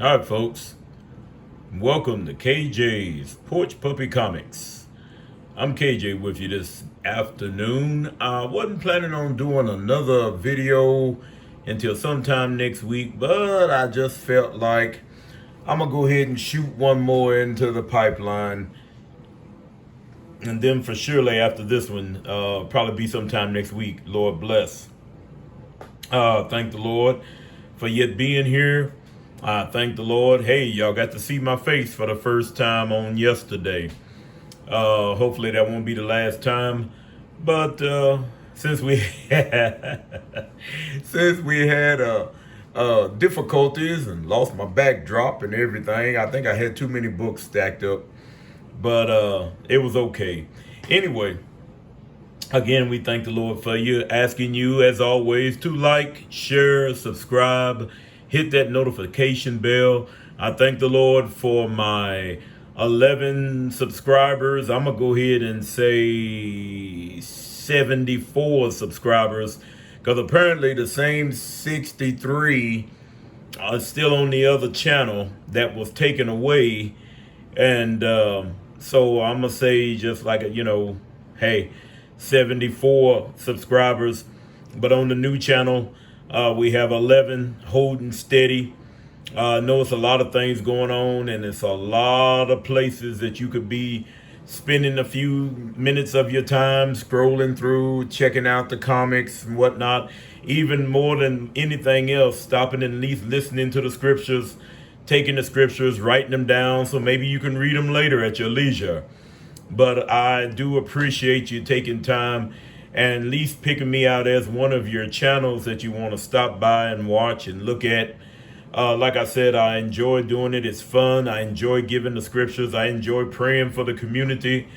All right, folks. Welcome to KJ's Porch Puppy Comics. I'm KJ with you this afternoon. I wasn't planning on doing another video until sometime next week, but I just felt like I'm going to go ahead and shoot one more into the pipeline. And then for surely after this one, probably be sometime next week. Lord bless. Thank the Lord for yet being here. Thank the Lord. Hey, y'all got to see my face for the first time on yesterday. Hopefully that won't be the last time. But since we had difficulties and lost my backdrop and everything, I think I had too many books stacked up. But it was okay. Anyway, again, we thank the Lord for you, asking you, as always, to like, share, subscribe, hit that notification bell. I thank the Lord for my 11 subscribers. I'm going to go ahead and say 74 subscribers, because apparently the same 63 are still on the other channel that was taken away. And so I'm going to say just like, hey, 74 subscribers. But on the new channel, we have 11 holding steady. I know it's a lot of things going on, and it's a lot of places that you could be spending a few minutes of your time scrolling through, checking out the comics and whatnot. Even more than anything else, stopping and at least listening to the scriptures, taking the scriptures, writing them down, so maybe you can read them later at your leisure. But I do appreciate you taking time and at least picking me out as one of your channels that you want to stop by and watch and look at. Like I said, I enjoy doing it. It's fun. I enjoy giving the scriptures. I enjoy praying for the community.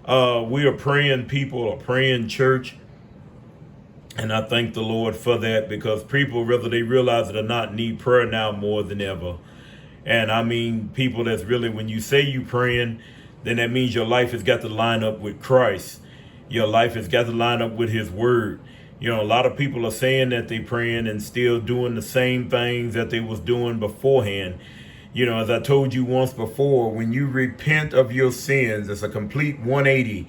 We are praying people, a praying church. And I thank the Lord for that, because people, whether they realize it or not, need prayer now more than ever. And I mean people that's really, when you say you praying, then that means your life has got to line up with Christ. Your life has got to line up with his word. A lot of people are saying that they praying and still doing the same things that they was doing beforehand. As I told you once before, when you repent of your sins, it's a complete 180,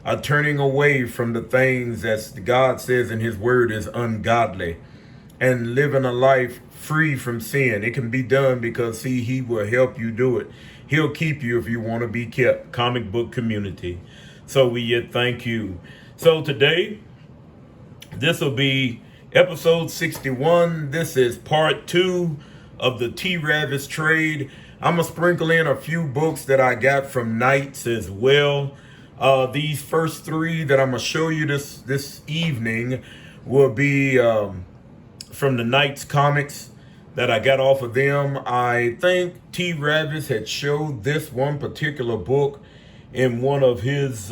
a turning away from the things that God says in his word is ungodly, and living a life free from sin. It can be done because, see, he will help you do it. He'll keep you if you want to be kept. Comic book community. So we yet thank you. So today, this will be episode 61. This is part 2 of the T-Ravis trade. I'm going to sprinkle in a few books that I got from Knights as well. These first 3 that I'm going to show you this evening will be from the Knights comics that I got off of them. I think T-Ravis had showed this one particular book in one of his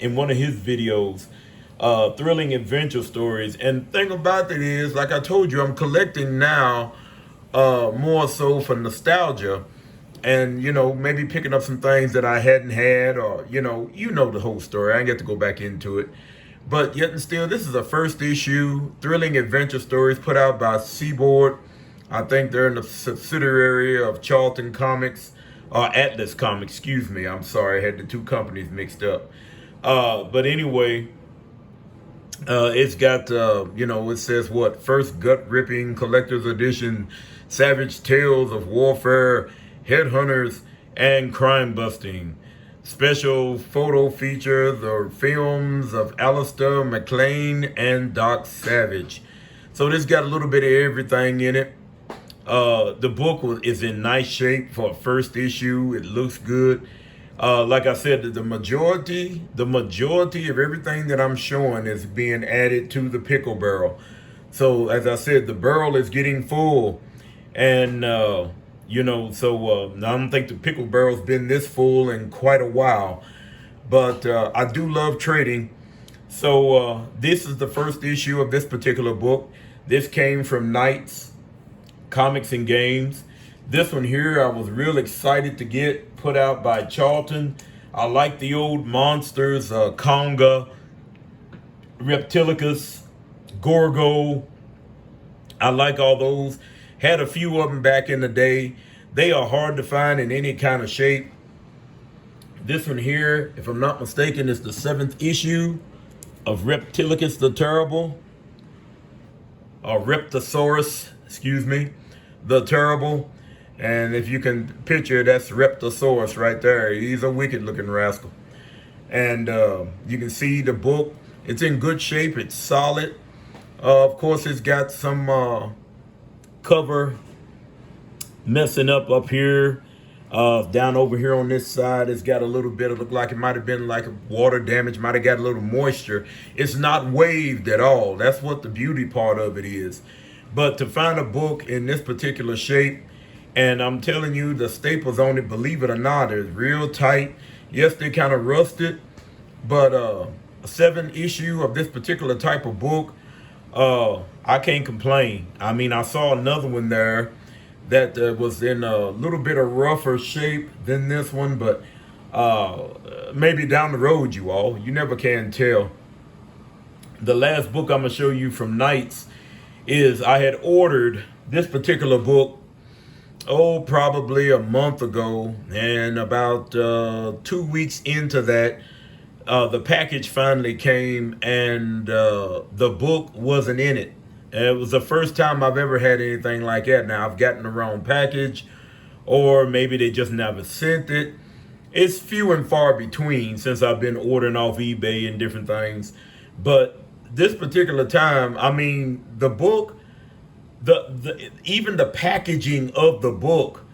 videos, thrilling adventure stories. And the thing about it is, like I told you, I'm collecting now more so for nostalgia, and maybe picking up some things that I hadn't had, or you know the whole story. I ain't get to go back into it. But yet and still, this is a first issue thrilling adventure stories put out by Seaboard. I think they're in the subsidiary of Charlton Comics, or Atlas Comics, excuse me. I'm sorry, I had the two companies mixed up. But anyway, it's got, it says what? First gut-ripping collector's edition, savage tales of warfare, headhunters, and crime busting. Special photo features or films of Alistair McLean and Doc Savage. So this got a little bit of everything in it. The book is in nice shape for a first issue. It looks good. Like I said, the majority of everything that I'm showing is being added to the pickle barrel. So as I said, the barrel is getting full, and I don't think the pickle barrel's been this full in quite a while. But I do love trading. So this is the first issue of this particular book. This came from Knights Comics and Games. This one here I was real excited to get, put out by Charlton. I like the old monsters, Conga, Reptilicus, Gorgo. I like all those. Had a few of them back in the day. They are hard to find in any kind of shape. This one here, if I'm not mistaken, is the 7th issue of Reptilicus the Terrible, or Reptosaurus, excuse me, the Terrible. And if you can picture, that's Reptosaurus right there. He's a wicked looking rascal. And you can see the book. It's in good shape. It's solid. Of course, it's got some cover messing up here. Down over here on this side, it's got a little bit of, look like it might have been like water damage, might have got a little moisture. It's not waved at all. That's what the beauty part of it is. But to find a book in this particular shape, and I'm telling you, the staples on it, believe it or not, is real tight. Yes, they kind of rusted, but a 7 issue of this particular type of book, I can't complain. I mean, I saw another one there that was in a little bit of rougher shape than this one, but maybe down the road, you all, you never can tell. The last book I'm gonna show you from Knights is, I had ordered this particular book, probably a month ago, and about 2 weeks into that, the package finally came, and the book wasn't in it. It was the first time I've ever had anything like that. Now, I've gotten the wrong package, or maybe they just never sent it. It's few and far between since I've been ordering off eBay and different things. But this particular time, I mean, the book, even the packaging of the book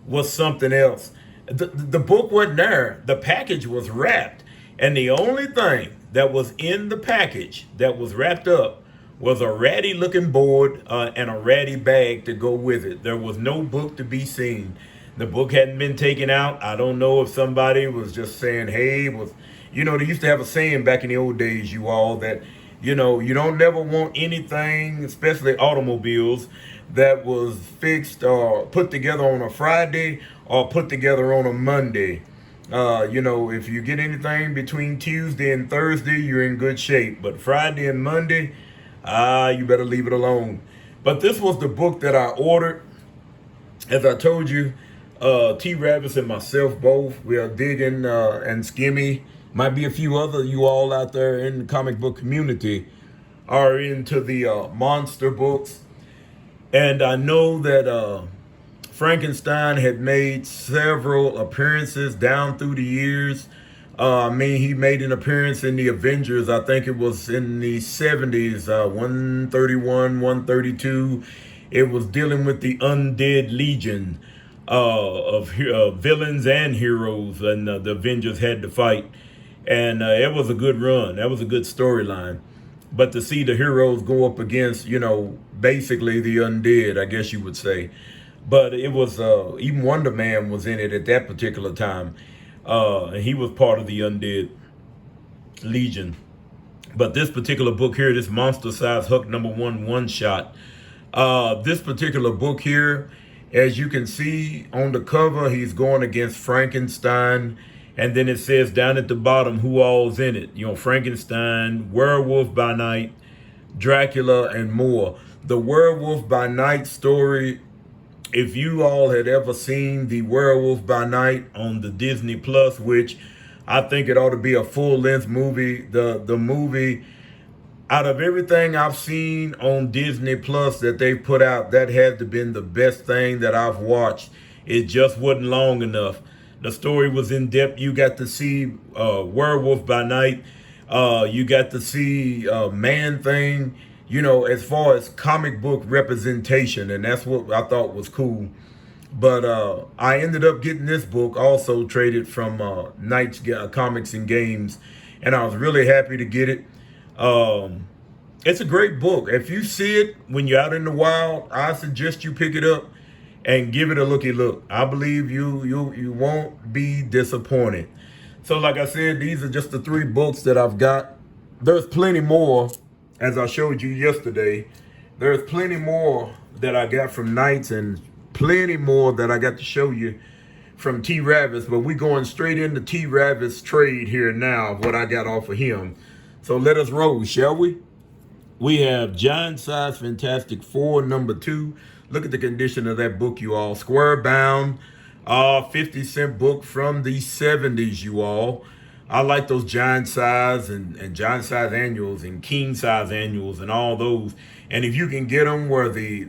was something else. The book wasn't there. The package was wrapped. And the only thing that was in the package that was wrapped up was a ratty looking board and a ratty bag to go with it. There was no book to be seen. The book hadn't been taken out. I don't know if somebody was just saying, hey, they used to have a saying back in the old days, you all, that, you don't never want anything, especially automobiles, that was fixed or put together on a Friday or put together on a Monday. If you get anything between Tuesday and Thursday, you're in good shape. But Friday and Monday, you better leave it alone. But this was the book that I ordered. As I told you, T-Ravis and myself both, we are digging, and Skimmy, might be a few other you all out there in the comic book community, are into the monster books. And I know that Frankenstein had made several appearances down through the years. He made an appearance in the Avengers. I think it was in the 70s, 131, 132. It was dealing with the undead legion of villains and heroes, and the Avengers had to fight. And it was a good run. That was a good storyline. But to see the heroes go up against, basically the undead, I guess you would say. But it was, even Wonder Man was in it at that particular time. And he was part of the Undead Legion. But this particular book here, this Monster Size Hook #1 one-shot. This particular book here, as you can see on the cover, he's going against Frankenstein. And then it says down at the bottom who all's in it. Frankenstein, Werewolf by Night, Dracula, and more. The Werewolf by Night story, if you all had ever seen the Werewolf by Night on the Disney Plus, which I think it ought to be a full-length movie, the movie, out of everything I've seen on Disney Plus that they put out, that had to been the best thing that I've watched. It just wasn't long enough. The story was in depth. You got to see Werewolf by Night. You got to see Man-Thing. As far as comic book representation, and that's what I thought was cool. But I ended up getting this book also traded from Knights Comics and Games, and I was really happy to get it. It's a great book. If you see it when you're out in the wild, I suggest you pick it up and give it a looky look. I believe you won't be disappointed. So like I said, these are just the 3 books that I've got. There's plenty more. As I showed you yesterday, there's plenty more that I got from Knights and plenty more that I got to show you from T-Ravis. But we're going straight into T-Ravis trade here now, what I got off of him. So let us roll, shall we? We have Giant Size Fantastic Four #2. Look at the condition of that book, you all. Square bound, 50-cent book from the 70s, you all. I like those giant size and giant size annuals and king size annuals and all those. And if you can get them where the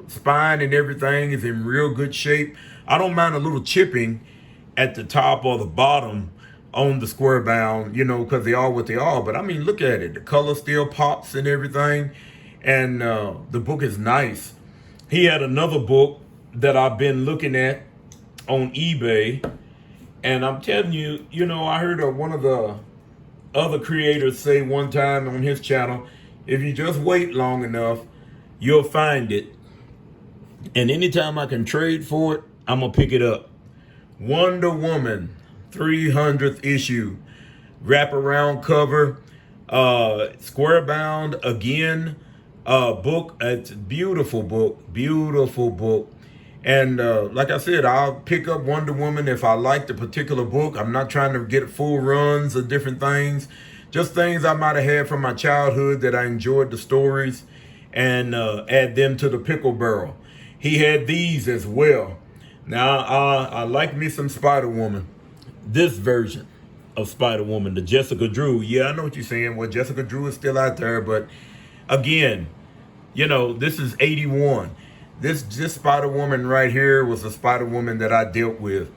spine and everything is in real good shape, I don't mind a little chipping at the top or the bottom on the square bound, because they are what they are. But I mean, look at it. The color still pops and everything. And the book is nice. He had another book that I've been looking at on eBay. And I'm telling you, I heard one of the other creators say one time on his channel, if you just wait long enough, you'll find it. And anytime I can trade for it, I'm going to pick it up. Wonder Woman, 300th issue, wraparound cover, square bound again, book. It's a beautiful book. And like I said, I'll pick up Wonder Woman if I like the particular book. I'm not trying to get full runs of different things, just things I might have had from my childhood that I enjoyed the stories, and add them to the pickle barrel. He had these as well. Now, I like me some Spider-Woman. This version of Spider-Woman, the Jessica Drew. Yeah, I know what you're saying. Well, Jessica Drew is still out there, but again, this is 81. This Spider-Woman right here was a Spider-Woman that I dealt with.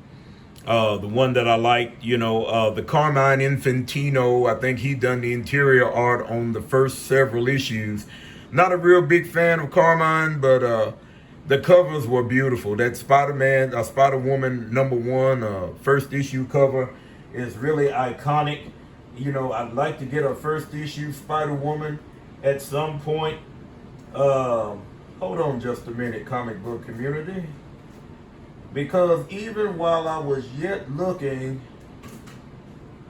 The one that I liked, the Carmine Infantino, I think he done the interior art on the first several issues. Not a real big fan of Carmine, but the covers were beautiful. That Spider-Woman #1 first issue cover is really iconic. I'd like to get a first issue Spider-Woman at some point. Hold on just a minute, comic book community. Because even while I was yet looking,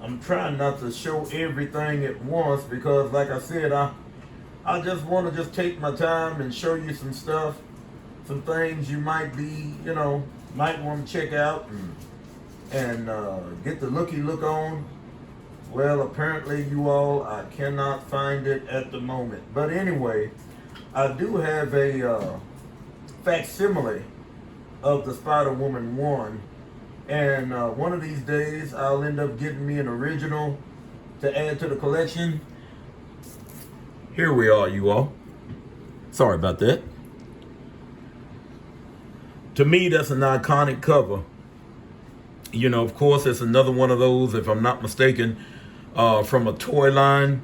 I'm trying not to show everything at once, because like I said, I just want to just take my time and show you some stuff, some things you might want to check out and get the looky look on. Well, apparently you all, I cannot find it at the moment. But anyway, I do have a facsimile of the Spider-Woman 1. And one of these days, I'll end up getting me an original to add to the collection. Here we are, you all. Sorry about that. To me, that's an iconic cover. Of course, it's another one of those, if I'm not mistaken, from a toy line.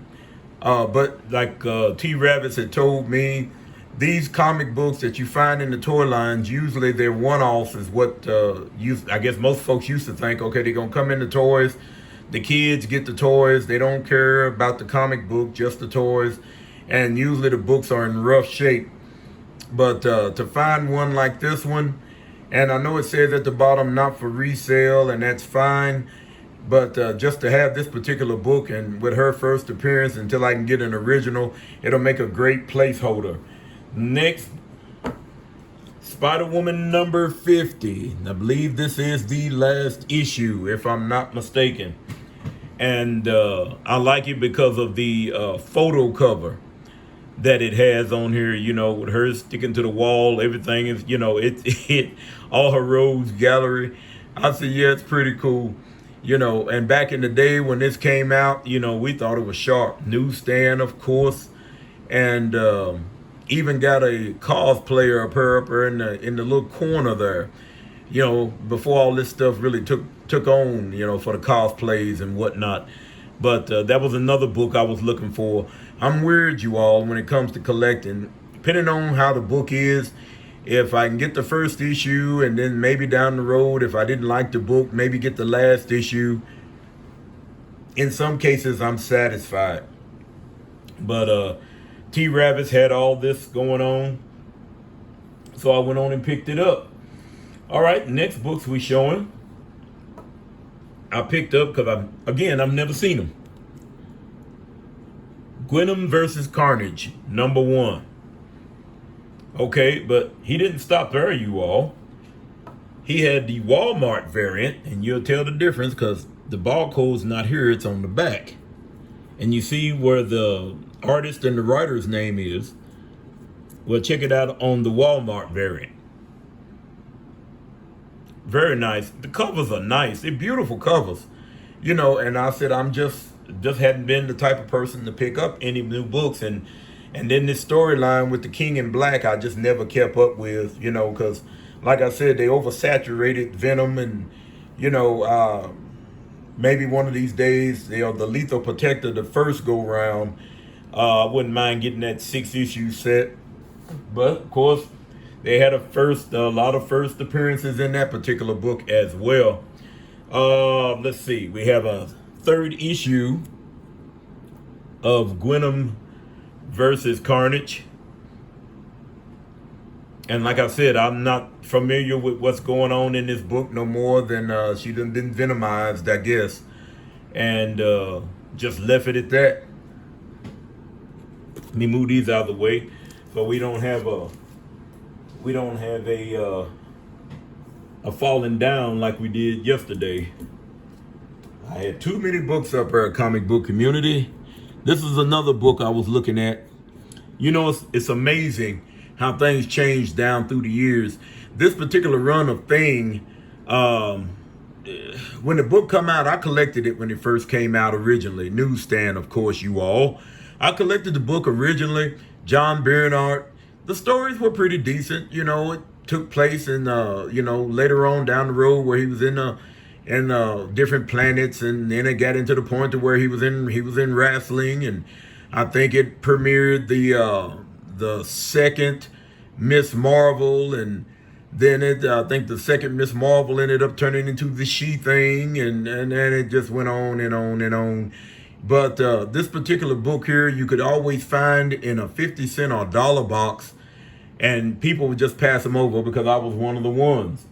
But like T-Ravis had told me, these comic books that you find in the toy lines, usually they're one-offs, is what I guess most folks used to think. Okay, they're going to come in the toys. The kids get the toys. They don't care about the comic book, just the toys. And usually the books are in rough shape. But to find one like this one, and I know it says at the bottom, not for resale, and that's fine. But just to have this particular book, and with her first appearance, until I can get an original, it'll make a great placeholder. Next, Spider-Woman number 50. I believe this is the last issue, if I'm not mistaken. And I like it because of the photo cover that it has on here, with her sticking to the wall. Everything is, it all her rogues gallery. I said, yeah, it's pretty cool. And back in the day when this came out, we thought it was sharp. Newsstand, of course. And even got a cosplayer of her up there in the little corner there. Before all this stuff really took on, for the cosplays and whatnot. But that was another book I was looking for. I'm weird, you all, when it comes to collecting. Depending on how the book is, if I can get the first issue, and then maybe down the road, if I didn't like the book, maybe get the last issue. In some cases, I'm satisfied. But T-Ravis had all this going on, so I went on and picked it up. All right, next books we showing. I picked up because I've never seen them. Gwenom versus Carnage, #1. Okay, but he didn't stop there, you all. He had the Walmart variant, and you'll tell the difference because the barcode's not here, it's on the back. And you see where the artist and the writer's name is. Well, check it out on the Walmart variant. Very nice. The covers are nice. They're beautiful covers. And I said I'm just hadn't been the type of person to pick up any new books, and then this storyline with the King in Black I just never kept up with, because like I said, they oversaturated Venom, and maybe one of these days, the Lethal Protector, the first go round, I wouldn't mind getting that 6-issue set. But of course, they had a lot of first appearances in that particular book as well. Let's see, we have a 3rd issue of Gwenom versus Carnage. And like I said, I'm not familiar with what's going on in this book no more than she done been venomized, I guess, and just left it at that. Let me move these out of the way so we don't have a falling down like we did yesterday. I had too many books up there, comic book community. This is another book I was looking at. It's amazing how things change down through the years. This particular run of Thing, when the book come out, I collected it when it first came out originally. Newsstand, of course, you all. I collected the book originally. John Bernhardt. The stories were pretty decent. It took place in, later on down the road where he was in different planets, and then it got into the point to where he was in wrestling, and I think it premiered the second Miss Marvel, and then I think the second Miss Marvel ended up turning into the She-Thing, and it just went on and on and on. But this particular book here, you could always find in a 50-cent or $1 box, and people would just pass them over because I was one of the ones.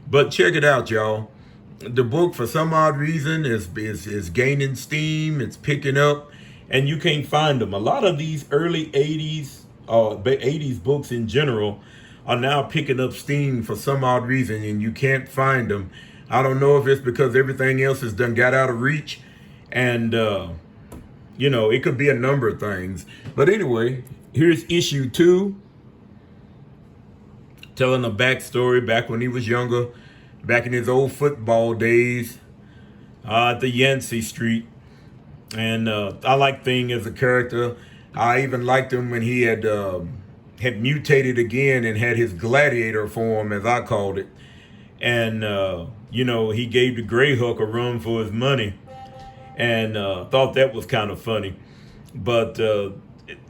But check it out, y'all. The book, for some odd reason, is gaining steam. It's picking up, and you can't find them. A lot of these early 80s 80s books in general are now picking up steam for some odd reason, and you can't find them. I don't know if it's because everything else has done got out of reach, and it could be a number of things. But anyway, here's issue 2, telling a backstory back when he was younger, back in his old football days at the Yancey Street. And I like Thing as a character. I even liked him when he had mutated again and had his gladiator form, as I called it. And, he gave the Grey Hulk a run for his money, and thought that was kind of funny. But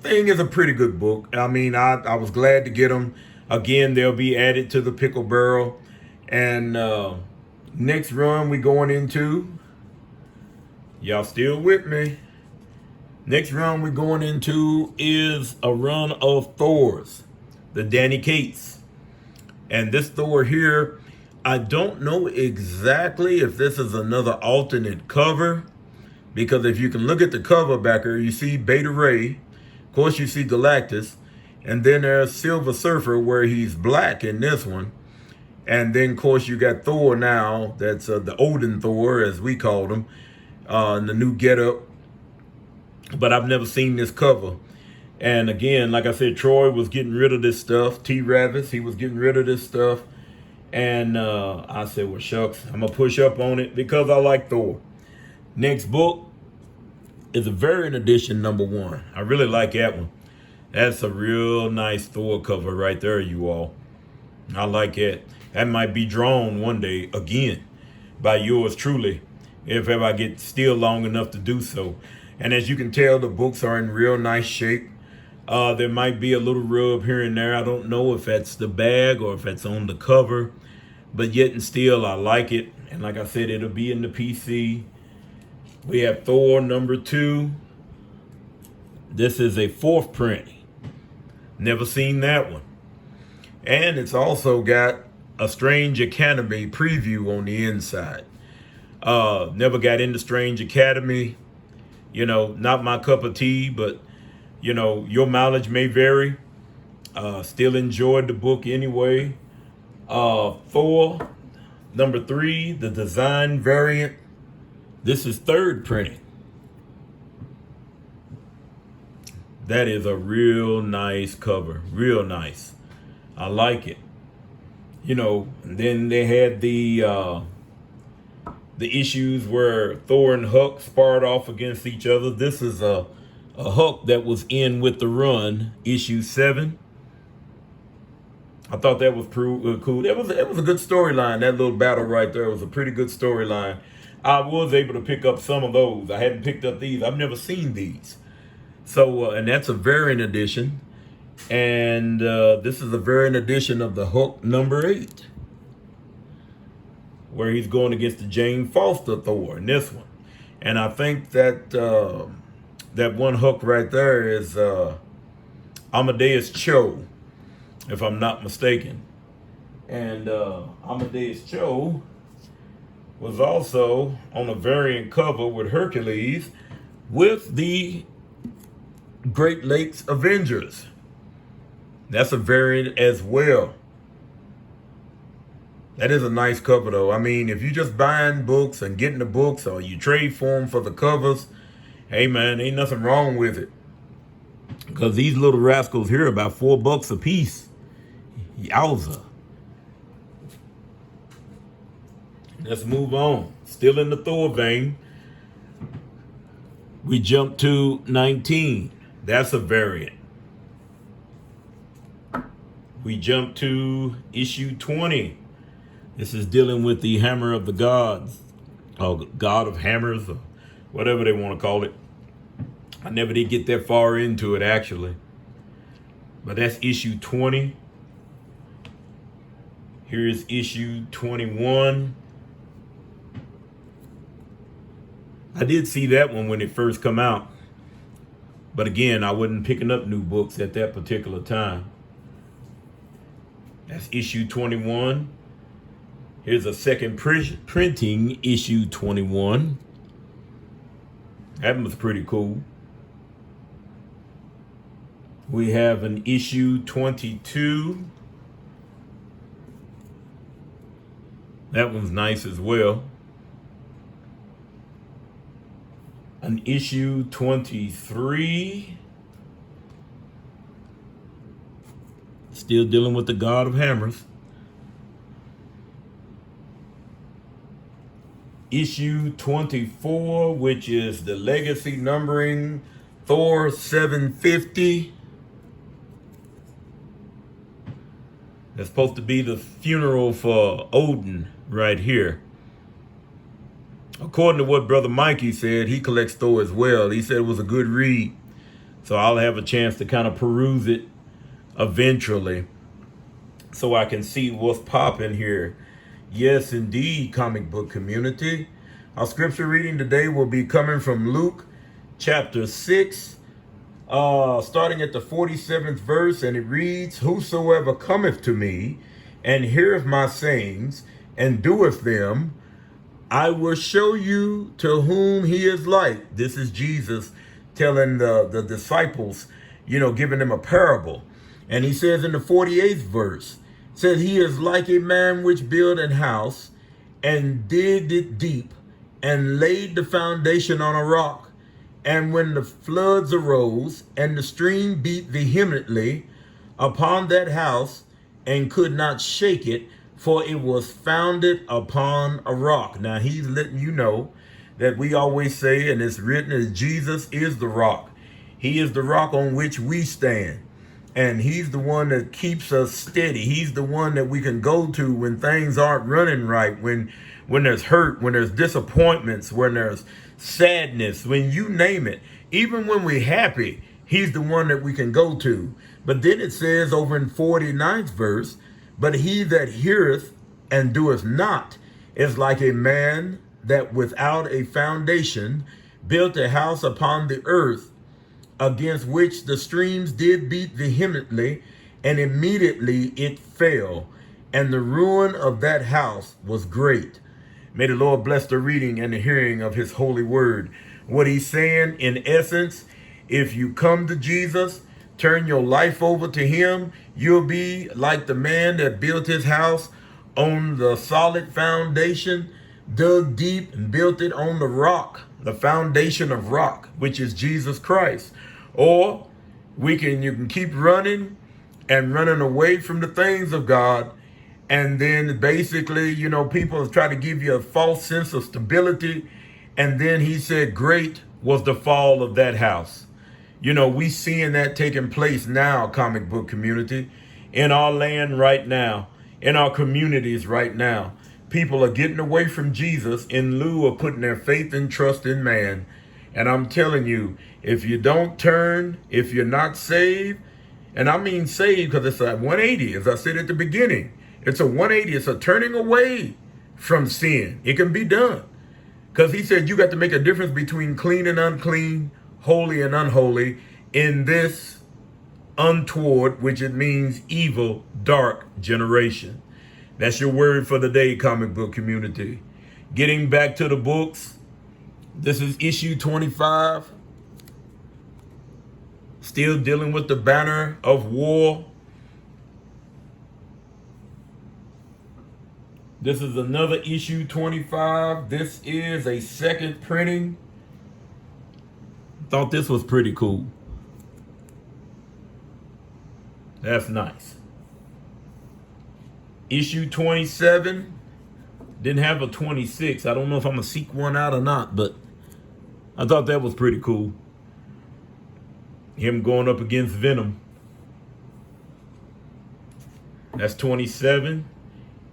Thing is a pretty good book. I mean, I was glad to get them. Again, they'll be added to the Pickle Barrel. And next run we going into, y'all still with me? Next run we're going into is a run of Thors, the Danny Cates. And this Thor here, I don't know exactly if this is another alternate cover, because if you can look at the cover backer, you see Beta Ray, of course you see Galactus, and then there's Silver Surfer where he's black in this one. And then, of course, you got Thor now. That's the Odin Thor, as we called him, in the new getup. But I've never seen this cover. And again, like I said, Troy was getting rid of this stuff. T-Ravis, he was getting rid of this stuff. And I said, well, shucks, I'm going to push up on it because I like Thor. Next book is a variant edition #1. I really like that one. That's a real nice Thor cover right there, you all. I like it. That might be drawn one day again by yours truly, if ever I get still long enough to do so. And as you can tell, the books are in real nice shape. There might be a little rub here and there. I don't know if that's the bag or if that's on the cover, but yet and still, I like it. And like I said, it'll be in the PC. We have Thor #2. This is a 4th print. Never seen that one. And it's also got a Strange Academy preview on the inside. Never got into Strange Academy. Not my cup of tea, but, your mileage may vary. Still enjoyed the book anyway. Thor #3, the design variant. This is 3rd printing. That is a real nice cover. Real nice. I like it. And then they had the issues where Thor and Huck sparred off against each other. This is a Huck that was in with the run, issue 7. I thought that was cool. It was a good storyline. That little battle right there was a pretty good storyline. I was able to pick up some of those. I hadn't picked up these. I've never seen these. So, and that's a variant edition. And this is a variant edition of the Hulk number 8, where he's going against the Jane Foster Thor in this one. And I think that that one Hulk right there is Amadeus Cho, if I'm not mistaken. And Amadeus Cho was also on a variant cover with Hercules with the Great Lakes Avengers. That's a variant as well. That is a nice cover though. I mean, if you're just buying books and getting the books, or you trade for them for the covers, hey man, ain't nothing wrong with it. Because these little rascals here are about $4 a piece. Yowza. Let's move on. Still in the Thor vein. We jump to 19. That's a variant. We jump to issue 20. This is dealing with the Hammer of the Gods, or God of Hammers, or whatever they want to call it. I never did get that far into it, actually. But that's issue 20. Here is issue 21. I did see that one when it first come out. But again, I wasn't picking up new books at that particular time. That's issue 21. Here's a second printing, issue 21. That was pretty cool. We have an issue 22. That one's nice as well. An issue 23. Still dealing with the God of Hammers. Issue 24, which is the legacy numbering, Thor 750. That's supposed to be the funeral for Odin right here. According to what Brother Mikey said, he collects Thor as well. He said it was a good read. So I'll have a chance to kind of peruse it eventually, so I can see what's popping here. Yes, indeed, comic book community. Our scripture reading today will be coming from Luke chapter 6, starting at the 47th verse, and it reads, "Whosoever cometh to me and heareth my sayings and doeth them, I will show you to whom he is like." This is Jesus telling the disciples, giving them a parable. And he says in the 48th verse, says, "He is like a man which built an house and digged it deep and laid the foundation on a rock. And when the floods arose and the stream beat vehemently upon that house and could not shake it, for it was founded upon a rock." Now he's letting you know that we always say, and it's written, that Jesus is the rock. He is the rock on which we stand. And he's the one that keeps us steady. He's the one that we can go to when things aren't running right, when there's hurt, when there's disappointments, when there's sadness, when you name it. Even when we're happy, he's the one that we can go to. But then it says over in 49th verse, "But he that heareth and doeth not is like a man that without a foundation built a house upon the earth, against which the streams did beat vehemently, and immediately it fell, and the ruin of that house was great." May the Lord bless the reading and the hearing of his holy word. What he's saying, in essence, if you come to Jesus, turn your life over to him, you'll be like the man that built his house on the solid foundation, dug deep and built it on the rock, the foundation of rock, which is Jesus Christ. Or You can keep running and running away from the things of God. And then basically, people try to give you a false sense of stability. And then he said, great was the fall of that house. We seeing that taking place now, comic book community, in our land right now, in our communities right now. People are getting away from Jesus in lieu of putting their faith and trust in man. And I'm telling you, if you don't turn, if you're not saved, and I mean saved because it's a 180, as I said at the beginning, it's a 180, it's a turning away from sin. It can be done. Because he said you got to make a difference between clean and unclean, holy and unholy in this untoward, which it means evil, dark generation. That's your word for the day, comic book community. Getting back to the books, this is issue 25. Still dealing with the banner of war. This is another issue 25. This is a second printing. Thought this was pretty cool. That's nice. Issue 27. Didn't have a 26. I don't know if I'm going to seek one out or not, but I thought that was pretty cool. Him going up against Venom. That's 27.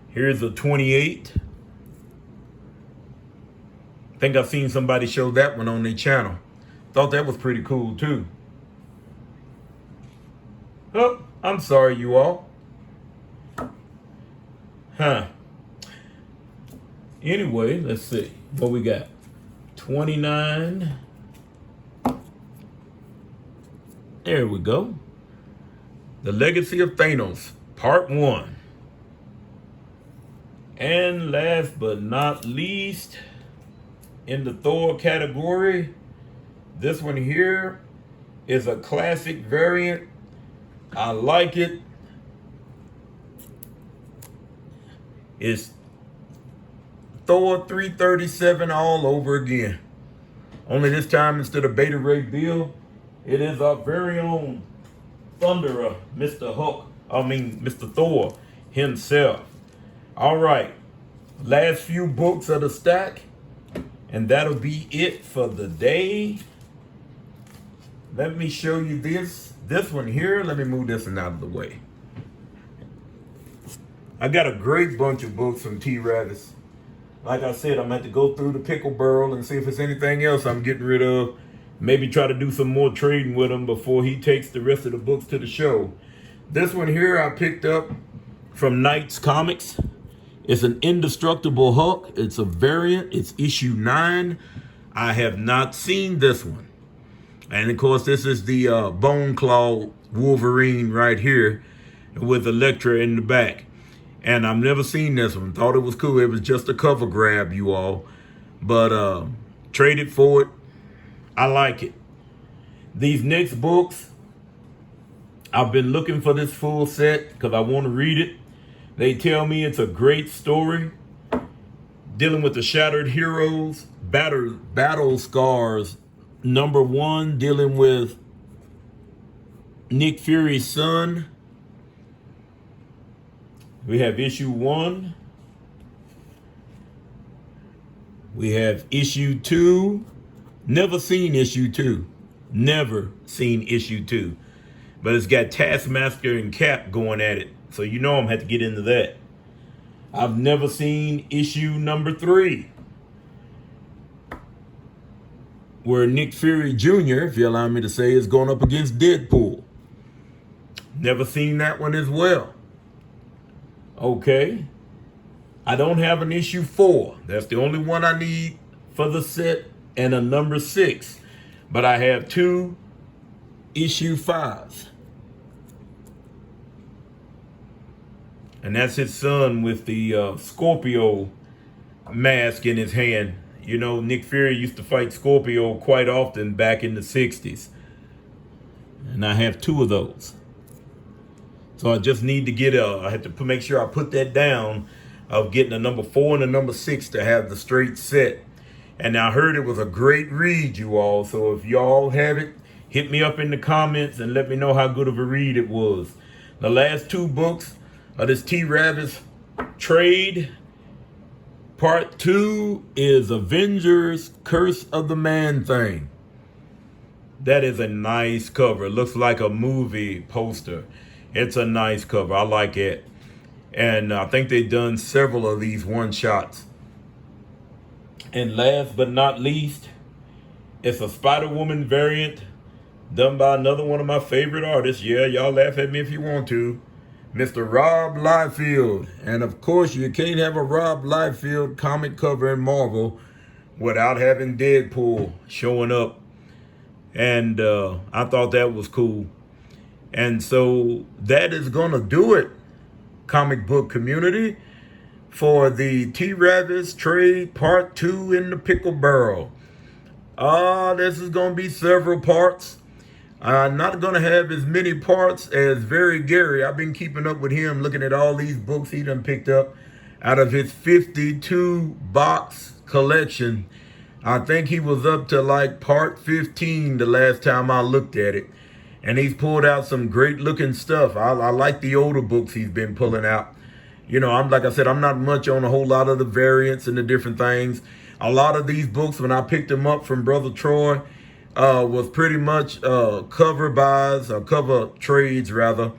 Here's a 28. I think I've seen somebody show that one on their channel. Thought that was pretty cool too. Oh, I'm sorry, you all. Anyway, let's see what we got. 29. There we go. The Legacy of Thanos, Part 1. And last but not least, in the Thor category, this one here is a classic variant. I like it. It's Thor 337 all over again. Only this time, instead of Beta Ray Bill, it is our very own Thunderer, Mr. Thor himself. All right, last few books of the stack, and that'll be it for the day. Let me show you this one here. Let me move this one out of the way. I got a great bunch of books from T-Ravis. Like I said, I'm going to have to go through the Pickle barrel and see if there's anything else I'm getting rid of. Maybe try to do some more trading with him before he takes the rest of the books to the show. This one here I picked up from Knight's Comics. It's an Indestructible Hulk. It's a variant. It's issue 9. I have not seen this one. And of course, this is the Bone Claw Wolverine right here with Elektra in the back. And I've never seen this one. Thought it was cool. It was just a cover grab, you all. But traded for it. I like it. These next books, I've been looking for this full set because I want to read it. They tell me it's a great story dealing with the Shattered Heroes, Battle Scars, #1, dealing with Nick Fury's son. We have issue 1. We have issue 2. Never seen issue 2. Never seen issue 2. But it's got Taskmaster and Cap going at it. So you know I'm going to have to get into that. I've never seen issue #3. Where Nick Fury Jr., if you allow me to say, is going up against Deadpool. Never seen that one as well. Okay. I don't have an issue 4. That's the only one I need for the set, and a #6. But I have 2 issue 5s. And that's his son with the Scorpio mask in his hand. You know, Nick Fury used to fight Scorpio quite often back in the 60s. And I have 2 of those. So I just need to get I have to make sure I put that down of getting a #4 and a #6 to have the straight set. And I heard it was a great read, you all. So if y'all have it, Hit me up in the comments and let me know how good of a read it was. The last 2 books of this T-Ravis trade. Part 2 is Avengers Curse of the Man-Thing. That is a nice cover. It looks like a movie poster. It's a nice cover. I like it. And I think they've done several of these one-shots. And last but not least, it's a Spider-Woman variant done by another one of my favorite artists. Yeah, y'all laugh at me if you want to. Mr. Rob Liefeld. And of course, you can't have a Rob Liefeld comic cover in Marvel without having Deadpool showing up. And I thought that was cool. And so that is going to do it, comic book community, for the T-Ravis trade part 2 in the pickle barrel. This is going to be several parts. I'm not going to have as many parts as Very Gary. I've been keeping up with him, looking at all these books he done picked up out of his 52 box collection. I think he was up to like part 15 the last time I looked at it. And he's pulled out some great looking stuff. I like the older books he's been pulling out. You know, like I said, I'm not much on a whole lot of the variants and the different things. A lot of these books, when I picked them up from Brother Troy, was pretty much cover buys or cover trades rather.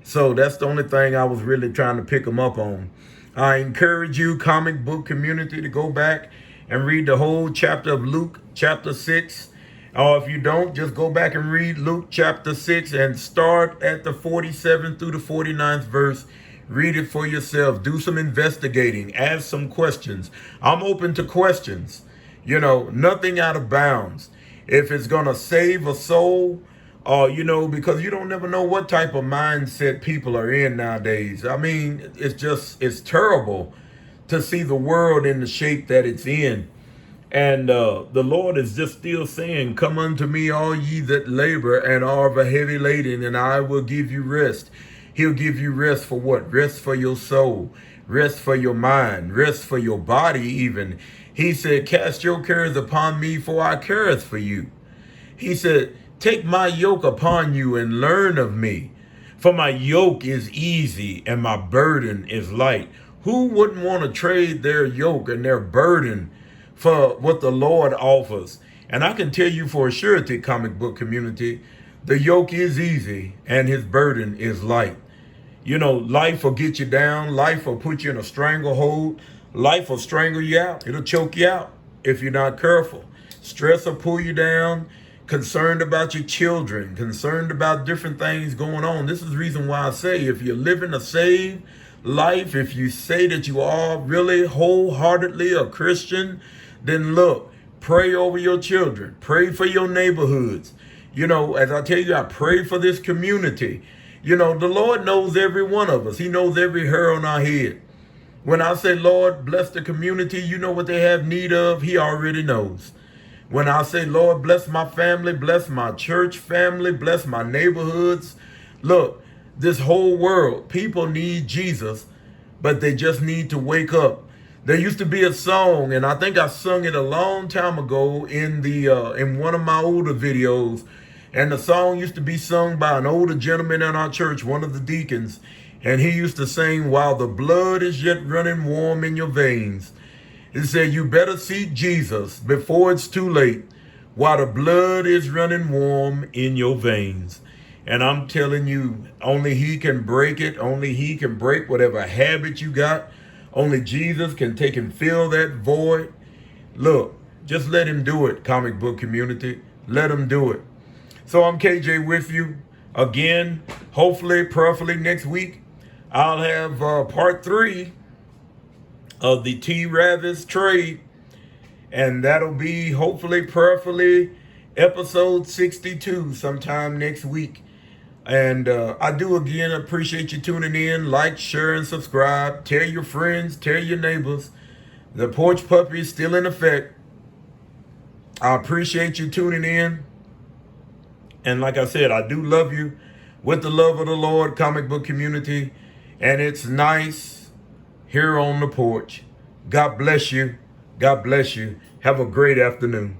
So that's the only thing I was really trying to pick them up on. I encourage you, comic book community, to go back and read the whole chapter of Luke chapter 6. Or if you don't, just go back and read Luke chapter 6 and start at the 47th through the 49th verse. Read it for yourself. Do some investigating. Ask some questions. I'm open to questions. You know, nothing out of bounds. If it's going to save a soul, you know, because you don't never know what type of mindset people are in nowadays. I mean, it's terrible to see the world in the shape that it's in. And the Lord is just still saying, come unto me, all ye that labor and are of a heavy laden, and I will give you rest. He'll give you rest for what? Rest for your soul, rest for your mind, rest for your body even. He said, cast your cares upon me, for I careth for you. He said, take my yoke upon you and learn of me, for my yoke is easy and my burden is light. Who wouldn't want to trade their yoke and their burden for what the Lord offers? And I can tell you for a surety, comic book community, the yoke is easy and his burden is light. You know, life will get you down. Life will put you in a stranglehold. Life will strangle you out. It'll choke you out if you're not careful. Stress will pull you down. Concerned about your children. Concerned about different things going on. This is the reason why I say, if you're living a saved life, if you say that you are really wholeheartedly a Christian, then look, pray over your children. Pray for your neighborhoods. You know, as I tell you, I pray for this community. You know, the Lord knows every one of us. He knows every hair on our head. When I say, Lord, bless the community, you know what they have need of, he already knows. When I say, Lord, bless my family, bless my church family, bless my neighborhoods. Look, this whole world, people need Jesus, but they just need to wake up. There used to be a song, and I think I sung it a long time ago in one of my older videos. And the song used to be sung by an older gentleman in our church, one of the deacons. And he used to sing, while the blood is yet running warm in your veins. It said, you better seek Jesus before it's too late, while the blood is running warm in your veins. And I'm telling you, only he can break it. Only he can break whatever habit you got. Only Jesus can take and fill that void. Look, just let him do it, comic book community. Let him do it. So I'm KJ with you. Again, hopefully, prayerfully next week, I'll have part 3 of the T-Ravis trade. And that'll be, hopefully, prayerfully, episode 62 sometime next week. And I do, again, appreciate you tuning in. Like, share, and subscribe. Tell your friends, tell your neighbors. The porch puppy is still in effect. I appreciate you tuning in. And like I said, I do love you with the love of the Lord, comic book community. And it's nice here on the porch. God bless you. God bless you. Have a great afternoon.